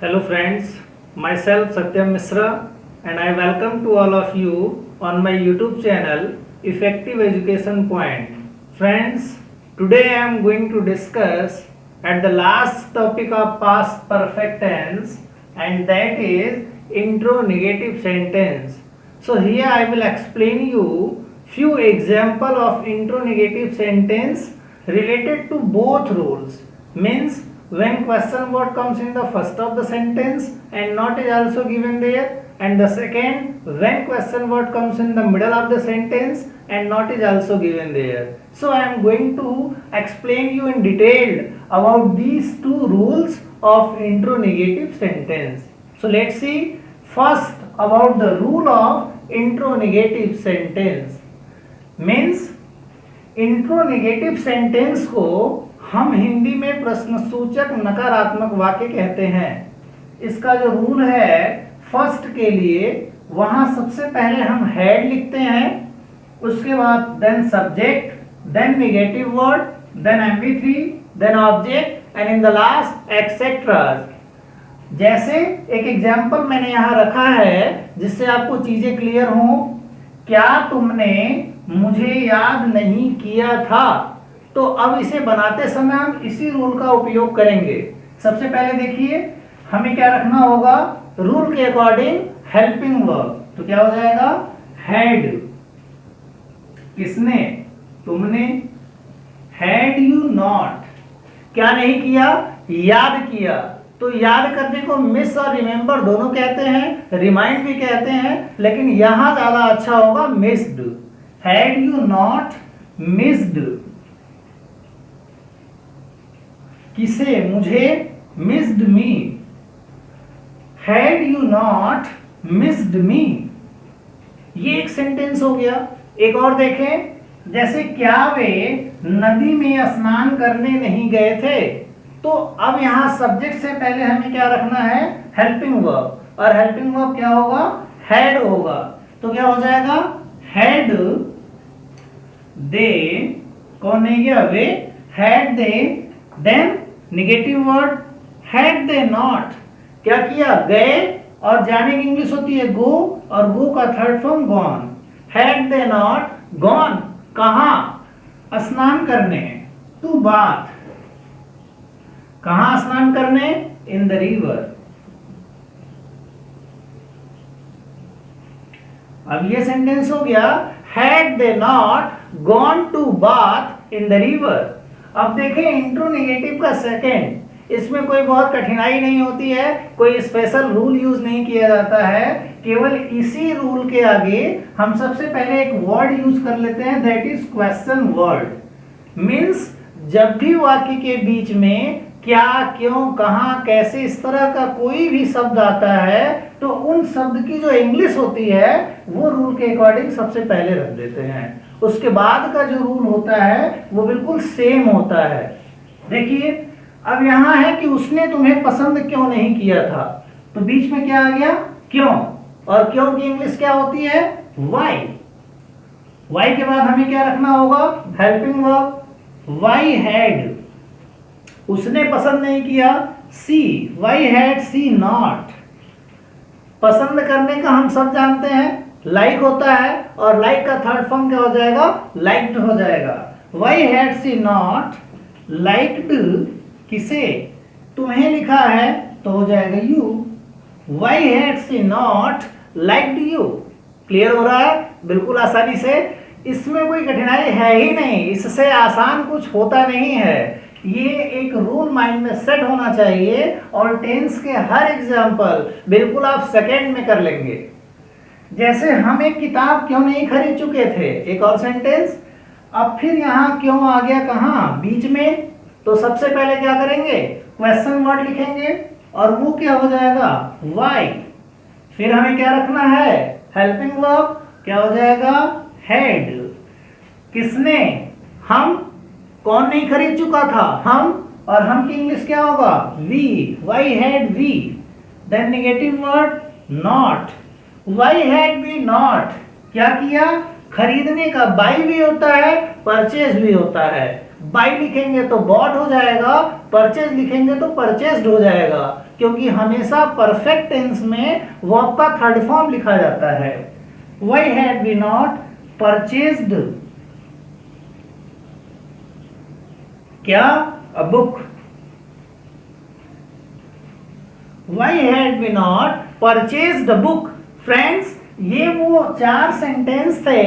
Hello friends, myself Satyam Misra and I welcome to all of you on my YouTube channel Effective Education Point. Friends, today I am going to discuss at the last topic of past perfect tense, and that is intro-negative sentence. So here I will explain you few example of intro-negative sentence related to both rules. Means when question word comes in the first of the sentence and not is also given there, and the second when question word comes in the middle of the sentence and not is also given there. So I am going to explain you in detail about these two rules of intro-negative sentence. So let's see first about the rule of intro-negative sentence. Means intro-negative sentence को हम हिंदी में प्रश्नसूचक नकारात्मक वाक्य कहते हैं। इसका जो rule है फर्स्ट के लिए, वहां सबसे पहले हम हेड लिखते हैं, उसके बाद then subject, then negative word, then MP3, then object and in the last etcetera. जैसे एक एग्जांपल मैंने यहाँ रखा है जिससे आपको चीजें क्लियर हों। क्या तुमने मुझे याद नहीं किया था? तो अब इसे बनाते समय हम इसी रूल का उपयोग करेंगे। सबसे पहले देखिए हमें क्या रखना होगा, रूल के अकॉर्डिंग हेल्पिंग वर्ब। तो क्या हो जाएगा, हैड, किसने, तुमने, हैड यू नॉट, क्या नहीं किया, याद किया। तो याद करने को मिस और रिमेंबर दोनों कहते हैं, रिमाइंड भी कहते हैं, लेकिन यहां ज्यादा अच्छा होगा missed. Had you not missed, किसे, मुझे, missed me, had you not missed मी। ये एक सेंटेंस हो गया। एक और देखें, जैसे क्या वे नदी में स्नान करने नहीं गए थे? तो अब यहां सब्जेक्ट से पहले हमें क्या रखना है, हेल्पिंग वर्ब, और हेल्पिंग वर्ब क्या होगा, हैड होगा। तो क्या हो जाएगा, हैड दे, कौन नहीं गया, वे, had they, then negative word had they not, क्या किया, गए, और जाने की इंग्लिश होती है गो, और गो का third form gone. Had they not gone, कहां, स्नान करने, टू बाथ, कहां स्नान करने, इन द रिवर। अब ये सेंटेंस हो गया, had they not gone to bath in the river. अब देखें इंट्रो-नेगेटिव का सेकेंड, इसमें कोई बहुत कठिनाई नहीं होती है, कोई स्पेशल रूल यूज नहीं किया जाता है। केवल इसी रूल के आगे हम सबसे पहले एक वर्ड यूज कर लेते हैं, that is question word. Means जब भी वाक्य के बीच में क्या, क्यों, कहां, कैसे, इस तरह का कोई भी शब्द आता है तो उन शब्द की जो इंग्लिश होती है वो रूल के अकॉर्डिंग सबसे पहले रख देते हैं। उसके बाद का जो रूल होता है वो बिल्कुल सेम होता है। देखिए अब यहां है कि उसने तुम्हें पसंद क्यों नहीं किया था, तो बीच में क्या आ गया, क्यों, और क्यों की इंग्लिश क्या होती है, वाई। वाई के बाद हमें क्या रखना होगा, हेल्पिंग वर्ब, वाई हैड, उसने पसंद नहीं किया, सी, वाई हैड सी नॉट। पसंद करने का हम सब जानते हैं लाइक होता है, और लाइक का थर्ड फॉर्म क्या हो जाएगा, लाइक्ड हो जाएगा। Why had she not liked, किसे, तुम्हें लिखा है तो हो जाएगा you. Why had she not liked you. Clear हो रहा है बिल्कुल आसानी से, इसमें कोई कठिनाई है ही नहीं, इससे आसान कुछ होता नहीं है। ये एक रूल माइंड में सेट होना चाहिए, और टेंस के हर एग्जाम्पल बिल्कुल आप सेकेंड में कर लेंगे। जैसे हम एक किताब क्यों नहीं खरीद चुके थे, एक और सेंटेंस। अब फिर यहाँ क्यों आ गया, कहाँ, बीच में, तो सबसे पहले क्या करेंगे, क्वेश्चन वर्ड लिखेंगे, और वो क्या हो जाएगा, वाई। फिर हमें क्या रखना है, हेल्पिंग वर्ब, क्या हो जाएगा, हैड, किसने, हम, कौन नहीं खरीद चुका था, हम, और हम की इंग्लिश क्या होगा, we, why had we. Then negative word not, why had we not, क्या किया, खरीदने का बाई भी होता है, परचेज भी होता है। बाई लिखेंगे तो बॉट हो जाएगा, परचेज लिखेंगे तो परचेस्ड हो जाएगा। क्योंकि हमेशा परफेक्ट टेंस में वर्ब का थर्ड फॉर्म लिखा जाता है। Why had we not purchased क्या a book? Why had we not purchased a book? Friends, ये वो 4 सेंटेंस थे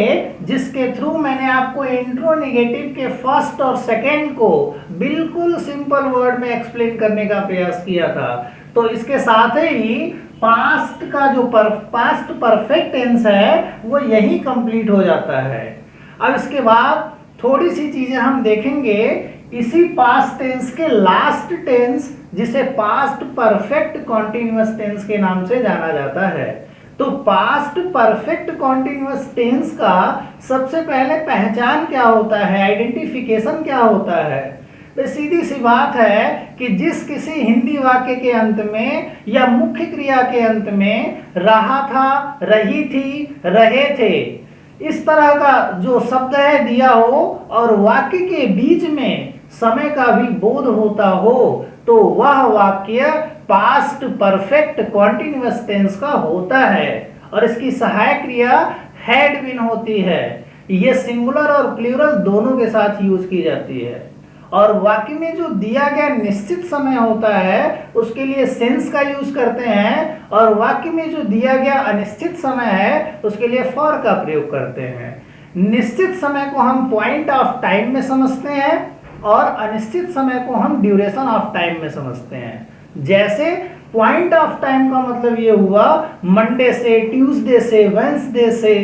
जिसके थ्रू मैंने आपको इंट्रोनेगेटिव के फर्स्ट और सेकंड को बिल्कुल सिंपल वर्ड में एक्सप्लेन करने का प्रयास किया था। तो इसके साथ ही पास्ट का जो पास्ट परफेक्ट टेंस है वो यही कंप्लीट हो जाता है। अब इसके बाद थोड़ी सी चीजें हम देखेंगे। इसी पास्ट टेंस के लास्ट टेंस जिसे पास्ट परफेक्ट कॉन्टिन्यूअस टेंस के नाम से जाना जाता है। तो पास्ट परफेक्ट कॉन्टिन्यूअस टेंस का सबसे पहले पहचान क्या होता है, आइडेंटिफिकेशन क्या होता है? तो सीधी सी बात है कि जिस किसी हिंदी वाक्य के अंत में या मुख्य क्रिया के अंत में रहा था, रही थी, रहे थे, इस तरह का जो शब्द है दिया हो और वाक्य के बीच में समय का भी बोध होता हो तो वह वाक्य पास्ट परफेक्ट कॉन्टिन्यूअस टेंस का होता है और इसकी सहायक क्रिया हैड बीन होती है। यह सिंगुलर और प्लूरल दोनों के साथ यूज की जाती है। और वाक्य में जो दिया गया निश्चित समय होता है उसके लिए सिंस का यूज करते हैं और वाक्य में जो दिया गया अनिश्चित समय है उसके लिए फॉर का प्रयोग करते हैं। निश्चित समय को हम पॉइंट ऑफ टाइम में समझते हैं और अनिश्चित समय को हम ड्यूरेशन ऑफ टाइम में समझते हैं। जैसे पॉइंट ऑफ टाइम का मतलब ये हुआ मंडे से, ट्यूसडे से, वेंसडे से,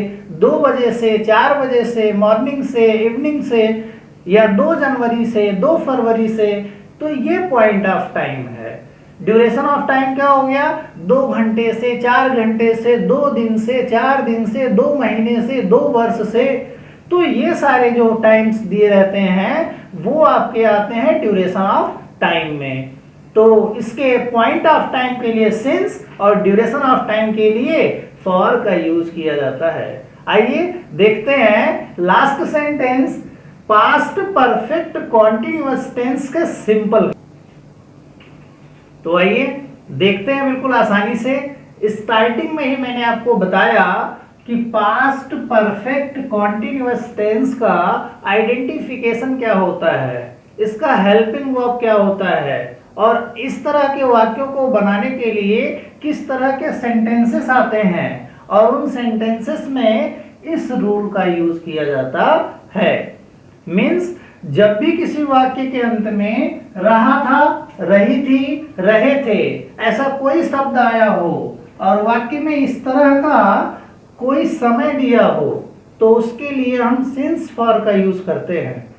2 बजे से, 4 बजे से, मॉर्निंग से, इवनिंग से, या 2 जनवरी से, 2 फरवरी से। तो ये पॉइंट ऑफ टाइम है। ड्यूरेशन ऑफ टाइम क्या हो गया? 2 घंटे से, 4 घंटे से, 2 दिन से, 4 दिन से, 2 महीने से, 2 वर्ष से। तो ये सारे जो टाइम्स दिए रहते हैं वो आपके आते हैं ड्यूरेशन ऑफ टाइम में। तो इसके पॉइंट ऑफ टाइम के लिए सिंस और ड्यूरेशन ऑफ टाइम के लिए फॉर का यूज किया जाता है। आइए देखते हैं last sentence past perfect continuous tense के सिंपल। तो आइए देखते हैं बिल्कुल आसानी से। स्टार्टिंग में ही मैंने आपको बताया कि पास्ट परफेक्ट कॉन्टिन्यूअस टेंस का आइडेंटिफिकेशन क्या होता है, इसका हेल्पिंग वर्ब क्या होता है और इस तरह के वाक्यों को बनाने के लिए किस तरह के सेंटेंसेस आते हैं और उन सेंटेंसेस में इस रूल का यूज किया जाता है। मीन्स जब भी किसी वाक्य के अंत में रहा था, रही थी, रहे थे ऐसा कोई शब्द आया हो और वाक्य में इस तरह का कोई समय दिया हो तो उसके लिए हम सिंस फॉर का यूज करते हैं।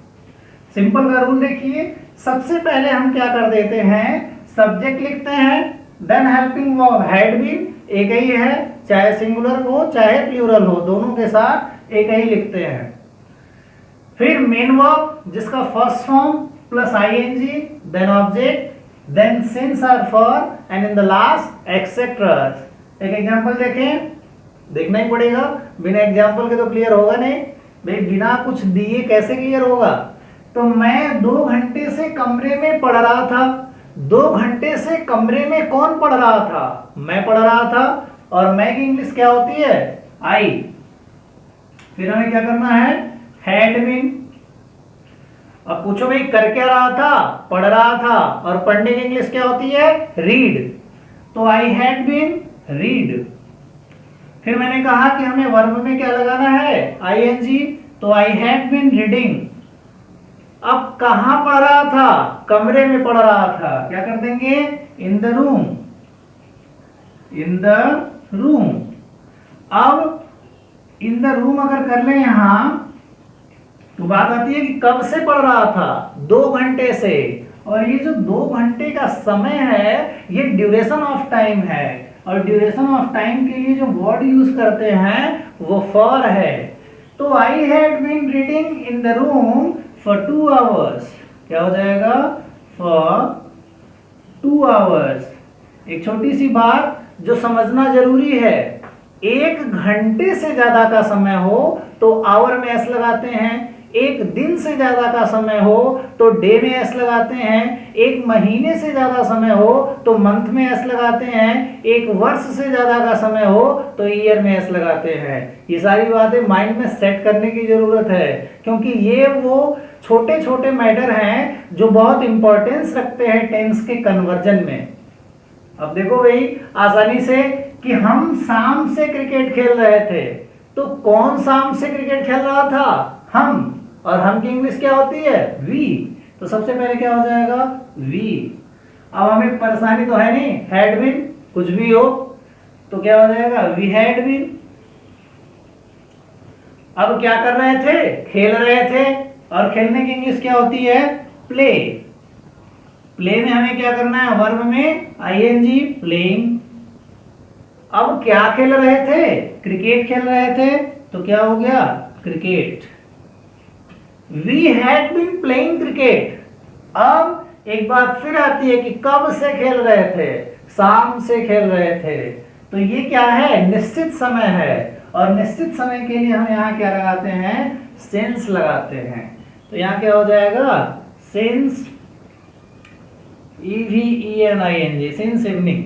सिंपल का रूल देखिए। सबसे पहले हम क्या कर देते हैं, सब्जेक्ट लिखते हैं, then helping verb had been, एक ही है, चाहे सिंगुलर हो चाहे प्लूरल हो, दोनों के साथ एक ही लिखते हैं। फिर मेन वर्ब जिसका first form plus ING, then object, then since और for and in the last etcetera. एक एग्जांपल देखें, देखना ही पड़ेगा, बिना एग्जांपल के तो क्लियर होगा नहीं भाई, बिना कुछ दिए कैसे क्लियर होगा। तो मैं 2 घंटे से कमरे में पढ़ रहा था। 2 घंटे से कमरे में कौन पढ़ रहा था? मैं पढ़ रहा था। और मैं की इंग्लिश क्या होती है? आई। फिर हमें क्या करना है? Had been. अब पूछो भाई कर क्या रहा था? पढ़ रहा था। और पढ़ने की इंग्लिश क्या होती है? रीड। तो आई हैड बीन रीड। फिर मैंने कहा कि हमें वर्ब में क्या लगाना है? आईएनजी। तो आई हैड बीन रीडिंग। अब कहां पढ़ रहा था? कमरे में पढ़ रहा था। क्या कर देंगे? इन the room. In the room. अब इन द रूम अगर कर ले यहां तो बात आती है कि कब से पढ़ रहा था? 2 घंटे से। और ये जो 2 घंटे का समय है ये ड्यूरेशन ऑफ टाइम है और ड्यूरेशन ऑफ टाइम के लिए जो वर्ड यूज करते हैं वो फॉर है। तो I had been reading in the room for 2 hours. क्या हो जाएगा? For 2 hours. एक छोटी सी बात जो समझना जरूरी है, 1 घंटे से ज्यादा का समय हो तो आवर में एस लगाते हैं, एक दिन से ज्यादा का समय हो तो डे में एस लगाते हैं, एक महीने से ज्यादा समय हो तो मंथ में एस लगाते हैं, एक वर्ष से ज्यादा का समय हो तो ईयर में एस लगाते हैं। ये सारी बातें माइंड में सेट करने की जरूरत है, क्योंकि ये वो छोटे छोटे मैटर हैं जो बहुत इंपॉर्टेंस रखते हैं टेंस के कन्वर्जन में। अब देखो भाई आसानी से कि हम शाम से क्रिकेट खेल रहे थे, तो कौन शाम से क्रिकेट खेल रहा था? हम। और हम की इंग्लिश क्या होती है? वी। तो सबसे पहले क्या हो जाएगा? वी। अब हमें परेशानी तो है नहीं, हैड बीन कुछ भी हो तो क्या हो जाएगा? We had been. अब क्या कर रहे थे? खेल रहे थे, और खेलने की इंग्लिश क्या होती है? प्ले। प्ले में हमें क्या करना है? वर्ब में आईएनजी, प्लेइंग। अब क्या खेल रहे थे? क्रिकेट खेल रहे थे, तो क्या हो गया? Cricket. We had been playing cricket। अब एक बात फिर आती है कि कब से खेल रहे थे? शाम से खेल रहे थे। तो ये क्या है? निश्चित समय है, और निश्चित समय के लिए हम यहाँ क्या लगाते हैं? सिंस लगाते हैं। तो यहाँ क्या हो जाएगा? Since, EVENING, since evening.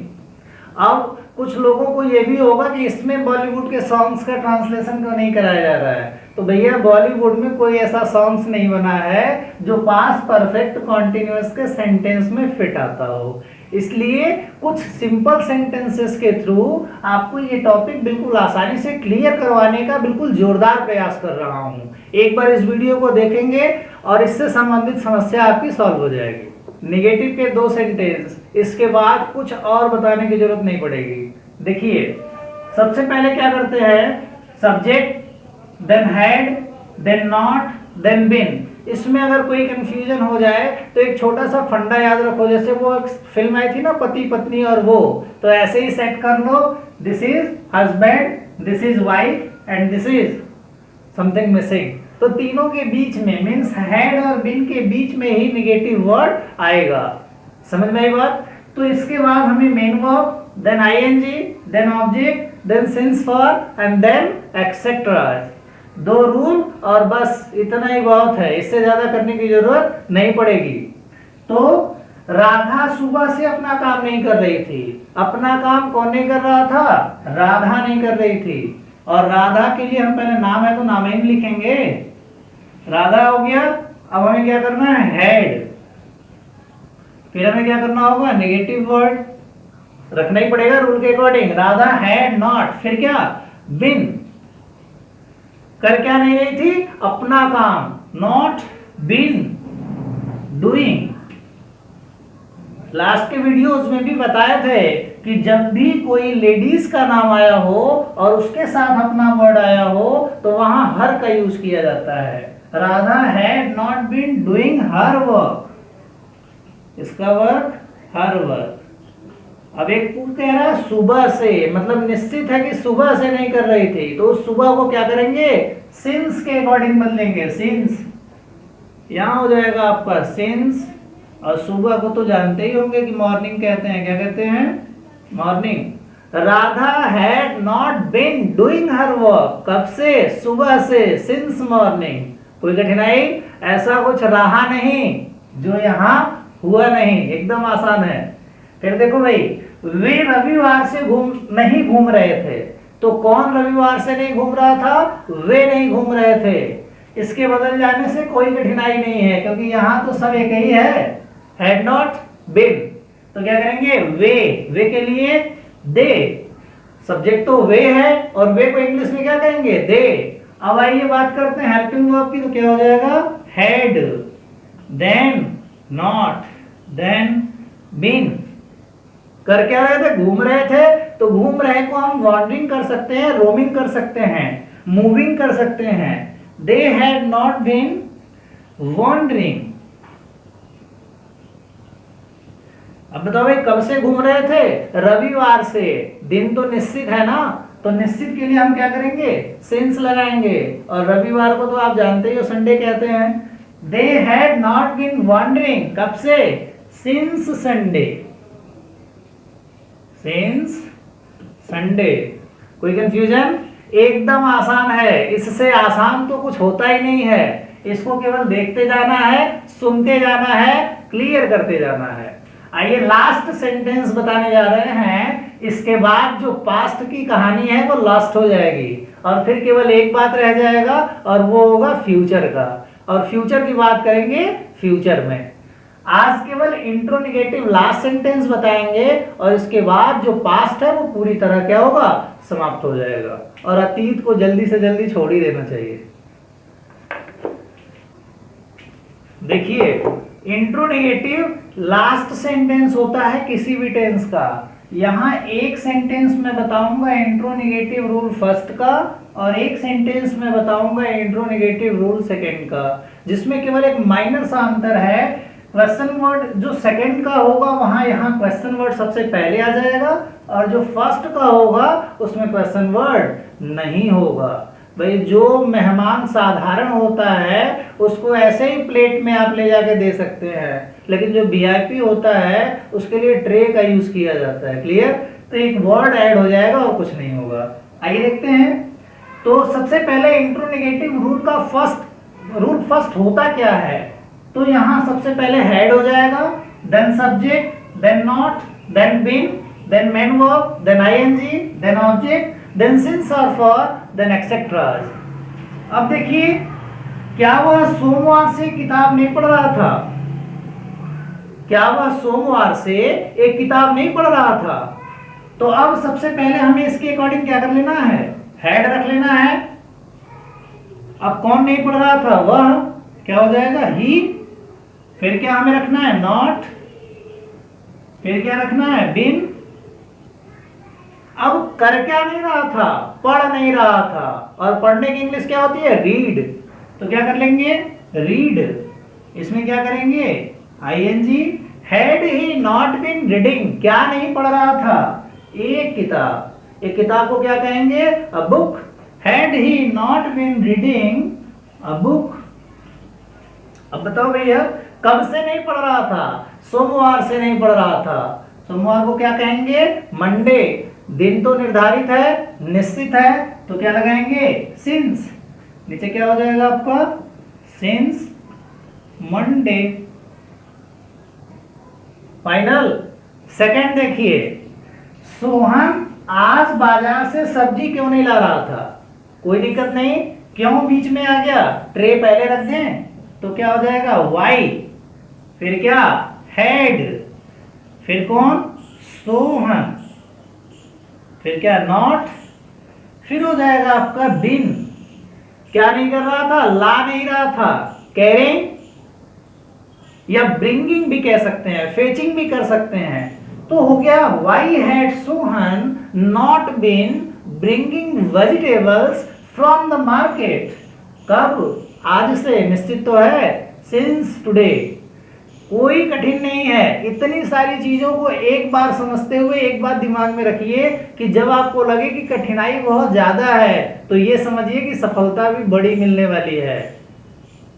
अब कुछ लोगों को ये भी होगा कि इसमें बॉलीवुड के सॉन्ग्स का ट्रांसलेशन क्यों नहीं कराया जा रहा है? तो भैया बॉलीवुड में कोई ऐसा सॉन्ग्स नहीं बना है जो पास्ट परफेक्ट कॉन्टिन्यूअस के सेंटेंस में फिट आता हो, इसलिए कुछ सिंपल सेंटेंसेस के थ्रू आपको ये टॉपिक बिल्कुल आसानी से क्लियर करवाने का बिल्कुल जोरदार प्रयास कर रहा हूँ। एक बार इस वीडियो को देखेंगे और इससे संबंधित समस्या आपकी सॉल्व हो जाएगी। नेगेटिव के 2 सेंटेंस, इसके बाद कुछ और बताने की जरूरत नहीं पड़ेगी। देखिए सबसे पहले क्या करते हैं? Subject, then had, then not, then been. इसमें अगर कोई कंफ्यूजन हो जाए तो एक छोटा सा फंडा याद रखो, जैसे वो एक फिल्म आई थी ना पति पत्नी और वो, तो ऐसे ही सेट कर लो। This is husband, this is wife and this is something missing. तो तीनों के बीच में मीन्स हैड और बीन के बीच में ही नेगेटिव वर्ड आएगा। समझ में आई बात? तो इसके बाद हमें main verb, then ING, then object, then since for and then etcetera. 2 rule और बस इतना ही बहुत है, इससे ज्यादा करने की जरूरत नहीं पड़ेगी। तो राधा सुबह से अपना काम नहीं कर रही थी। अपना काम कौन नहीं कर रहा था? राधा नहीं कर रही थी। और राधा के लिए हम पहले नाम है तो नामेन लिखेंगे। राधा हो गया। अब हमें क्या करना है? हैड। फिर हमें क्या करना होगा? नेगेटिव वर्ड रखना ही पड़ेगा रूल के अकॉर्डिंग। राधा हैड नॉट, फिर क्या? बिन। कर क्या नहीं रही थी? अपना काम। Not been doing. लास्ट के वीडियोस में भी बताए थे कि जब भी कोई लेडीज का नाम आया हो और उसके साथ अपना वर्ड आया हो तो वहां हर का यूज किया जाता है। Radha had not been doing her work, इसका वर्क हर वर्क। अब एक कह रहा है सुबह से, मतलब निश्चित है कि सुबह से नहीं कर रही थी, तो उस सुबह को क्या करेंगे? सिंस के अकॉर्डिंग बदलेंगे। सिंस यहां हो जाएगा आपका सिंस। और सुबह को तो जानते ही होंगे कि मॉर्निंग कहते हैं। क्या कहते हैं? Morning. Radha had not been doing her work, कब से? सुबह से, सिंस मॉर्निंग। कोई कठिनाई? ऐसा कुछ रहा नहीं जो यहाँ हुआ नहीं, एकदम आसान है। फिर देखो भाई, वे रविवार से नहीं घूम रहे थे, तो कौन रविवार से नहीं घूम रहा था? वे नहीं घूम रहे थे। इसके बदल जाने से कोई कठिनाई नहीं है, क्योंकि यहाँ तो सब एक ही है, हैड नॉट बीन। तो क्या करेंगे? वे के लिए दे। सब्जेक्ट तो वे है और वे को इंग्लिश में क्या कहेंगे? दे। अब आइए बात करते हैं हेल्पिंग वर्ब की। तो क्या हो जाएगा? Had, then not, then been. कर क्या रहे थे? घूम रहे थे। तो घूम रहे को हम वॉन्डरिंग कर सकते हैं, रोमिंग कर सकते हैं, मूविंग कर सकते हैं। They had not been wandering. अब बताओ भाई, कब से घूम रहे थे? रविवार से। दिन तो निश्चित है ना, तो निश्चित के लिए हम क्या करेंगे? सिंस लगाएंगे। और रविवार को तो आप जानते ही हो संडे कहते हैं। They had not been wandering, कब से? Since Sunday. Since Sunday. कोई कंफ्यूजन? एकदम आसान है, इससे आसान तो कुछ होता ही नहीं है। इसको केवल देखते जाना है, सुनते जाना है, क्लियर करते जाना है। आइए लास्ट सेंटेंस बताने जा रहे हैं। इसके बाद जो पास्ट की कहानी है वो लास्ट हो जाएगी और फिर केवल एक बात रह जाएगा और वो होगा फ्यूचर का, और फ्यूचर की बात करेंगे फ्यूचर में। आज केवल इंट्रोनिगेटिव लास्ट सेंटेंस बताएंगे और इसके बाद जो पास्ट है वो पूरी तरह क्या होगा, समाप्त हो जाएगा, और अतीत को जल्दी से जल्दी छोड़ ही देना चाहिए। देखिए इंट्रोनिगेटिव लास्ट सेंटेंस होता है किसी भी टेंस का। यहां एक सेंटेंस में बताऊंगा इंट्रोनिगेटिव रूल फर्स्ट का और एक सेंटेंस में बताऊंगा इंट्रोनिगेटिव रूल सेकंड का, जिसमें केवल एक माइनर सा अंतर है। क्वेश्चन वर्ड जो सेकंड का होगा वहां यहाँ क्वेश्चन वर्ड सबसे पहले आ जाएगा और जो फर्स्ट का होगा उसमें क्वेश्चन वर्ड नहीं होगा। भाई जो मेहमान साधारण होता है उसको ऐसे ही प्लेट में आप ले जाके दे सकते हैं, लेकिन जो वीआईपी होता है उसके लिए ट्रे का यूज किया जाता है। क्लियर? तो एक वर्ड ऐड हो जाएगा और कुछ नहीं होगा। आइए देखते हैं। तो सबसे पहले इंट्रोनिगेटिव रूल का रूल फर्स्ट होता क्या है? तो यहाँ सबसे पहले हेड हो जाएगा, then subject, then not, then been, then main verb, then ING, then object, then since और फॉर, देन एक्सेट्राज। अब देखिए क्या वह सोमवार से किताब नहीं पढ़ रहा था? क्या वह सोमवार से एक किताब नहीं पढ़ रहा था? तो अब सबसे पहले हमें इसके अकॉर्डिंग क्या कर लेना है, हेड रख लेना है। अब कौन नहीं पढ़ रहा था? वह क्या हो जाएगा, ही। फिर क्या हमें रखना है, नॉट। फिर क्या रखना है, बिन। अब कर क्या नहीं रहा था, पढ़ नहीं रहा था, और पढ़ने की इंग्लिश क्या होती है, रीड। तो क्या कर लेंगे, रीड। इसमें क्या करेंगे, ING. Had he not been reading, क्या नहीं पढ़ रहा था, एक किताब। एक किताब को क्या कहेंगे, a book. Had he not been reading a book. अब बताओ भैया कब से नहीं पढ़ रहा था, सोमवार से नहीं पढ़ रहा था। सोमवार को क्या कहेंगे, मंडे। दिन तो निर्धारित है, निश्चित है, तो क्या लगाएंगे, सिंस। नीचे क्या हो जाएगा आपका, सिंस मंडे। फाइनल। सेकंड देखिए, सोहन आज बाजार से सब्जी क्यों नहीं ला रहा था? कोई दिक्कत नहीं, क्यों बीच में आ गया, ट्रे पहले रख दें, तो क्या हो जाएगा, वाई। फिर क्या, हेड। फिर कौन, सोहन। फिर क्या, नॉट। फिर हो जाएगा आपका बिन। क्या नहीं कर रहा था, ला नहीं रहा था, कैरिंग या ब्रिंगिंग भी कह सकते हैं, फेचिंग भी कर सकते हैं। तो हो गया, why had Sohan not been bringing vegetables from the market. कब, आज से, निश्चित तो है, सिंस टुडे। कोई कठिन नहीं है, इतनी सारी चीजों को एक बार समझते हुए एक बात दिमाग में रखिए कि जब आपको लगे कि कठिनाई बहुत ज्यादा है तो ये समझिए कि सफलता भी बड़ी मिलने वाली है।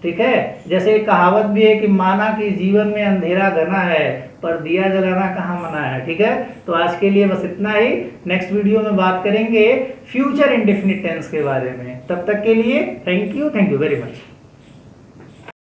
ठीक है? जैसे एक कहावत भी है कि माना कि जीवन में अंधेरा घना है पर दिया जलाना कहाँ मना है। ठीक है? तो आज के लिए बस इतना ही। नेक्स्ट वीडियो में बात करेंगे फ्यूचर इंडेफिनिट टेंस के बारे में। तब तक के लिए थैंक यू वेरी मच।